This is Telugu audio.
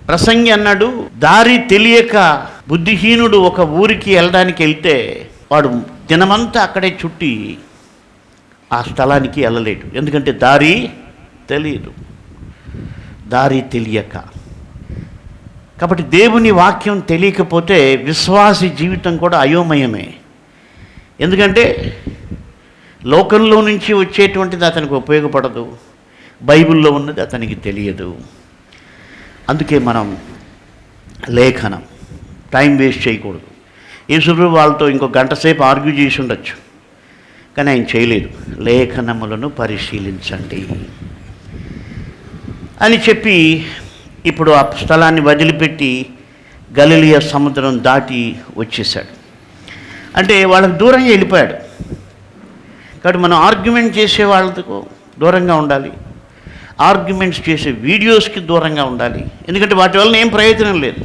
ప్రసంగి అన్నాడు, దారి తెలియక బుద్ధిహీనుడు ఒక ఊరికి వెళ్ళడానికి వెళ్తే వాడు దినమంతా అక్కడే చుట్టి ఆ స్థలానికి వెళ్ళలేడు. ఎందుకంటే దారి తెలియదు, దారి తెలియక. కాబట్టి దేవుని వాక్యం తెలియకపోతే విశ్వాసి జీవితం కూడా అయోమయమే. ఎందుకంటే లోకంలో నుంచి వచ్చేటువంటిది అతనికి ఉపయోగపడదు, బైబిల్లో ఉన్నది అతనికి తెలియదు. అందుకే మనం లేఖనం టైం వేస్ట్ చేయకూడదు. యేసుప్రభువు వాళ్ళతో ఇంకో గంట సేపు ఆర్గ్యూ చేసి ఉండొచ్చు, కానీ ఆయన చేయలేదు. లేఖనములను పరిశీలించండి అని చెప్పి ఇప్పుడు ఆ స్థలాన్ని వదిలిపెట్టి గలిలయ సముద్రం దాటి వచ్చేసాడు. అంటే వాళ్ళకు దూరంగా వెళ్ళిపోయాడు. కాబట్టి మనం ఆర్గ్యుమెంట్ చేసే వాళ్ళకు దూరంగా ఉండాలి, ఆర్గ్యుమెంట్స్ చేసే వీడియోస్కి దూరంగా ఉండాలి. ఎందుకంటే వాటి వలన ఏం ప్రయోజనం లేదు.